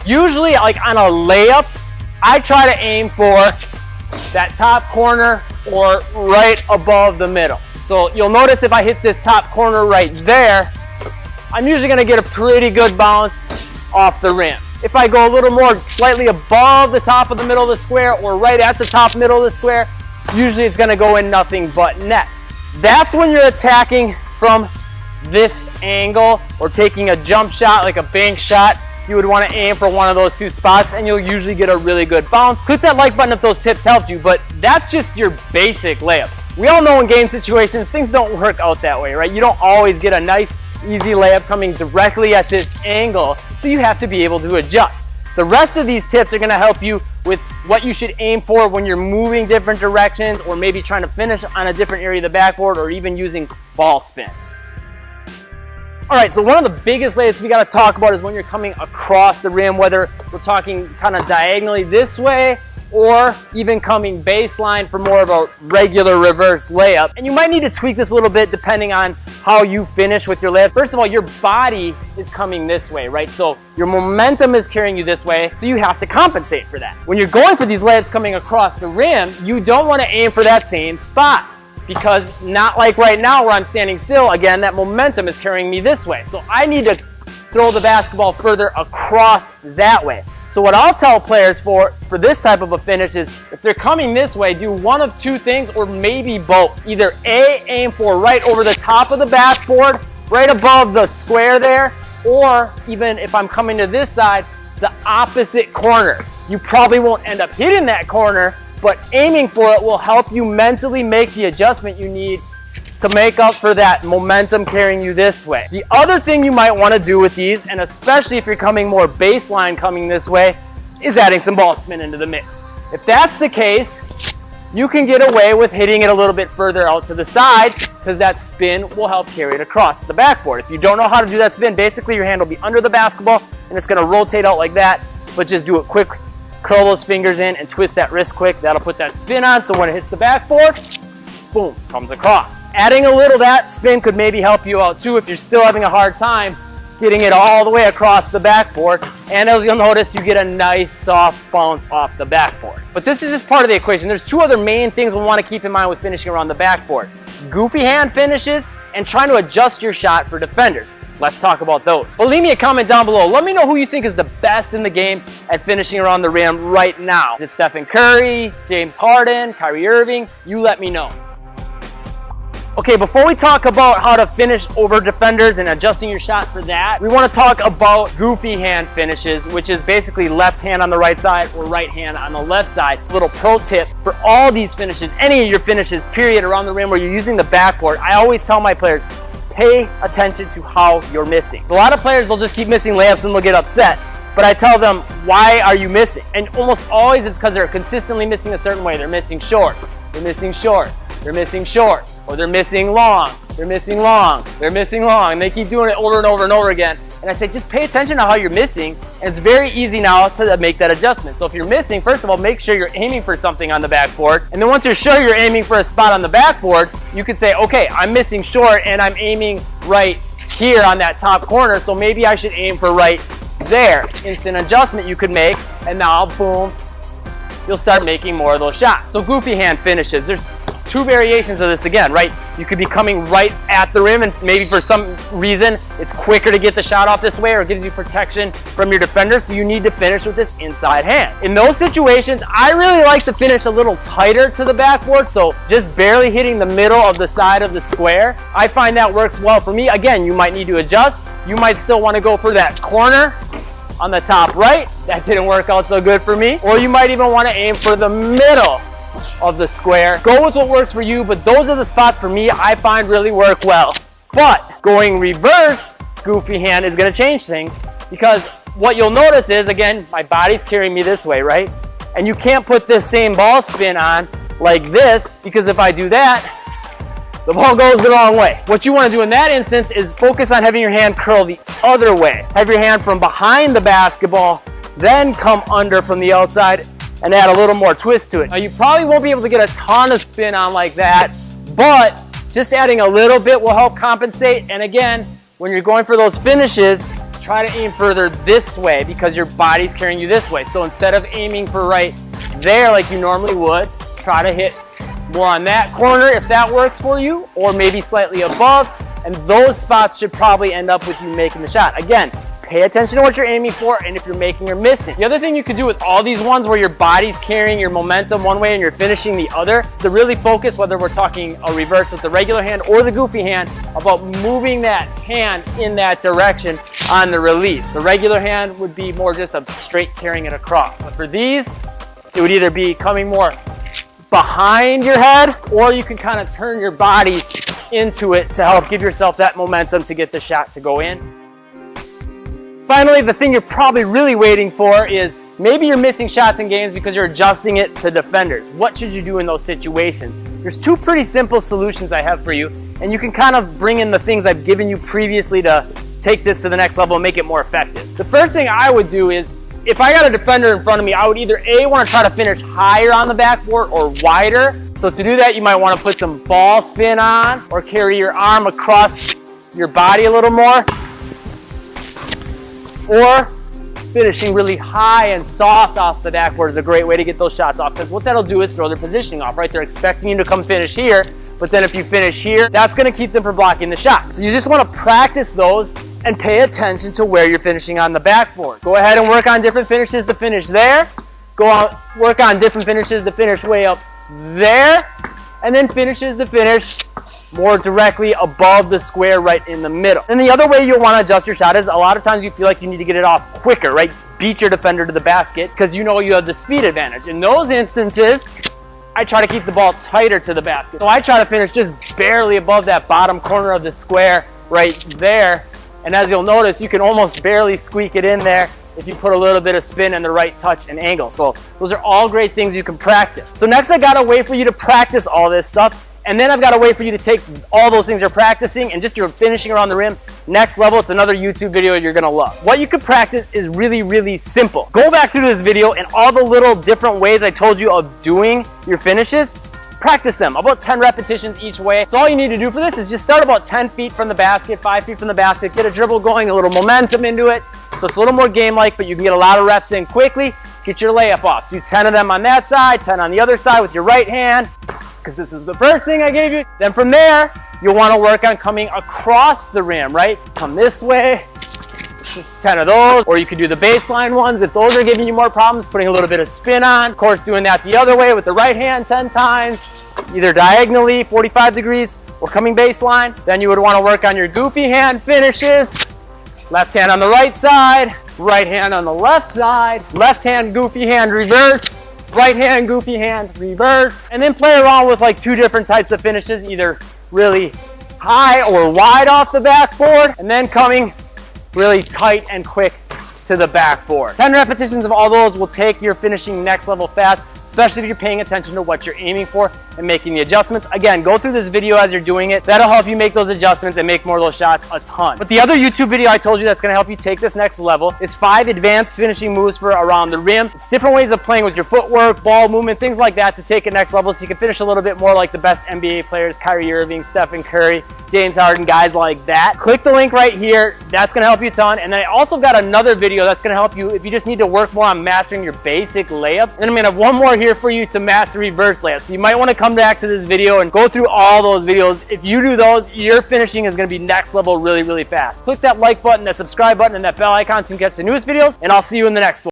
Usually, like on a layup, I try to aim for that top corner or right above the middle. So you'll notice if I hit this top corner right there, I'm usually gonna get a pretty good bounce off the rim. If I go a little more slightly above the top of the middle of the square or right at the top middle of the square, usually it's gonna go in nothing but net. That's when you're attacking from this angle or taking a jump shot like a bank shot. You would want to aim for one of those two spots and you'll usually get a really good bounce. Click that like button if those tips helped you, but that's just your basic layup. We all know in game situations, things don't work out that way, right? You don't always get a nice, easy layup coming directly at this angle, so you have to be able to adjust. The rest of these tips are going to help you with what you should aim for when you're moving different directions or maybe trying to finish on a different area of the backboard or even using ball spin. All right, so one of the biggest layups we got to talk about is when you're coming across the rim, whether we're talking kind of diagonally this way or even coming baseline for more of a regular reverse layup. And you might need to tweak this a little bit depending on how you finish with your layups. First of all, your body is coming this way, right? So your momentum is carrying you this way, so you have to compensate for that. When you're going for these layups coming across the rim, you don't want to aim for that same spot, because not like right now where I'm standing still, again, that momentum is carrying me this way. So I need to throw the basketball further across that way. So what I'll tell players for this type of a finish is if they're coming this way, do one of two things or maybe both. Either A, aim for right over the top of the backboard, right above the square there, or even if I'm coming to this side, the opposite corner. You probably won't end up hitting that corner, but aiming for it will help you mentally make the adjustment you need to make up for that momentum carrying you this way. The other thing you might want to do with these, and especially if you're coming more baseline coming this way, is adding some ball spin into the mix. If that's the case, you can get away with hitting it a little bit further out to the side because that spin will help carry it across the backboard. If you don't know how to do that spin, basically your hand will be under the basketball and it's going to rotate out like that, but just do it quick. Curl those fingers in and twist that wrist quick. That'll put that spin on, so when it hits the backboard, boom, comes across. Adding a little of that spin could maybe help you out too if you're still having a hard time getting it all the way across the backboard. And as you'll notice, you get a nice soft bounce off the backboard. But this is just part of the equation. There's two other main things we want to keep in mind with finishing around the backboard. Goofy hand finishes and trying to adjust your shot for defenders. Let's talk about those. But leave me a comment down below. Let me know who you think is the best in the game at finishing around the rim right now. Is it Stephen Curry, James Harden, Kyrie Irving? You let me know. Okay, before we talk about how to finish over defenders and adjusting your shot for that, we want to talk about goofy hand finishes, which is basically left hand on the right side or right hand on the left side. Little pro tip for all these finishes, any of your finishes, period, around the rim where you're using the backboard, I always tell my players, pay attention to how you're missing. So a lot of players, they'll just keep missing layups and they'll get upset. But I tell them, why are you missing? And almost always it's because they're consistently missing a certain way. They're missing short, they're missing short, they're missing short, or they're missing long, they're missing long, they're missing long. And they keep doing it over and over and over again. And I say, just pay attention to how you're missing. And it's very easy now to make that adjustment. So if you're missing, first of all, make sure you're aiming for something on the backboard. And then once you're sure you're aiming for a spot on the backboard, you can say, okay, I'm missing short and I'm aiming right here on that top corner. So maybe I should aim for right there. Instant adjustment you could make. And now, boom, you'll start making more of those shots. So goofy hand finishes. There's two variations of this again, right? You could be coming right at the rim and maybe for some reason it's quicker to get the shot off this way or it gives you protection from your defender, so you need to finish with this inside hand. In those situations, I really like to finish a little tighter to the backboard, so just barely hitting the middle of the side of the square. I find that works well for me. Again, you might need to adjust. You might still want to go for that corner on the top right. That didn't work out so good for me. Or you might even want to aim for the middle of the square. Go with what works for you, but those are the spots for me I find really work well. But going reverse goofy hand is going to change things, because what you'll notice is, again, my body's carrying me this way, right? And you can't put this same ball spin on like this, because if I do that, the ball goes the wrong way. What you want to do in that instance is focus on having your hand curl the other way. Have your hand from behind the basketball, then come under from the outside and add a little more twist to it. Now you probably won't be able to get a ton of spin on like that, but just adding a little bit will help compensate. And again, when you're going for those finishes, try try to aim further this way because your body's carrying you this way. So instead of aiming for right there like you normally would, try to hit more on that corner if that works for you, or maybe slightly above, and those spots should probably end up with you making the shot. Again, pay attention to what you're aiming for and if you're making or missing. The other thing you could do with all these ones where your body's carrying your momentum one way and you're finishing the other is to really focus, whether we're talking a reverse with the regular hand or the goofy hand, about moving that hand in that direction on the release. The regular hand would be more just a straight carrying it across. But for these, it would either be coming more behind your head, or you can kind of turn your body into it to help give yourself that momentum to get the shot to go in. Finally, the thing you're probably really waiting for is maybe you're missing shots in games because you're adjusting it to defenders. What should you do in those situations? There's two pretty simple solutions I have for you, and you can kind of bring in the things I've given you previously to take this to the next level and make it more effective. The first thing I would do is, if I got a defender in front of me, I would either A, want to try to finish higher on the backboard or wider. So to do that, you might want to put some ball spin on or carry your arm across your body a little more. Or finishing really high and soft off the backboard is a great way to get those shots off, because what that'll do is throw their positioning off, right? They're expecting you to come finish here, but then if you finish here, that's going to keep them from blocking the shot. So you just want to practice those and pay attention to where you're finishing on the backboard. Go ahead and work on different finishes to finish there. Go on, work on different finishes to finish way up there. And then finishes to finish more directly above the square right in the middle. And the other way you'll want to adjust your shot is a lot of times you feel like you need to get it off quicker, right? Beat your defender to the basket because you know you have the speed advantage. In those instances, I try to keep the ball tighter to the basket. So I try to finish just barely above that bottom corner of the square right there. And as you'll notice, you can almost barely squeak it in there if you put a little bit of spin and the right touch and angle. So those are all great things you can practice. So next I got a way for you to practice all this stuff. And then I've got a way for you to take all those things you're practicing and just your finishing around the rim next level. It's another YouTube video you're gonna love. What you could practice is really, really simple. Go back through this video and all the little different ways I told you of doing your finishes, practice them, about 10 repetitions each way. So all you need to do for this is just start about 10 feet from the basket, 5 feet from the basket, get a dribble going, a little momentum into it. So it's a little more game-like, but you can get a lot of reps in quickly. Get your layup off. Do 10 of them on that side, 10 on the other side with your right hand, because this is the first thing I gave you. Then from there, you'll want to work on coming across the rim, right? Come this way, 10 of those, or you could do the baseline ones if those are giving you more problems, putting a little bit of spin on. Of course, doing that the other way with the right hand 10 times, either diagonally, 45 degrees, or coming baseline. Then you would want to work on your goofy hand finishes. Left hand on the right side, right hand on the left side, left hand goofy hand reverse, right hand goofy hand reverse, and then play around with like 2 different types of finishes, either really high or wide off the backboard, and then coming really tight and quick to the backboard. 10 repetitions of all those will take your finishing next level fast, especially if you're paying attention to what you're aiming for and making the adjustments. Again, go through this video as you're doing it. That'll help you make those adjustments and make more of those shots a ton. But the other YouTube video I told you that's gonna help you take this next level is 5 advanced finishing moves for around the rim. It's different ways of playing with your footwork, ball movement, things like that to take it next level so you can finish a little bit more like the best NBA players, Kyrie Irving, Stephen Curry, James Harden, guys like that. Click the link right here. That's gonna help you a ton. And then I also got another video that's gonna help you if you just need to work more on mastering your basic layups. And I'm gonna have one more here for you to master reverse layups. So you might wanna come back to this video and go through all those videos. If you do those, your finishing is gonna be next level really, really fast. Click that like button, that subscribe button, and that bell icon so you can catch the newest videos, and I'll see you in the next one.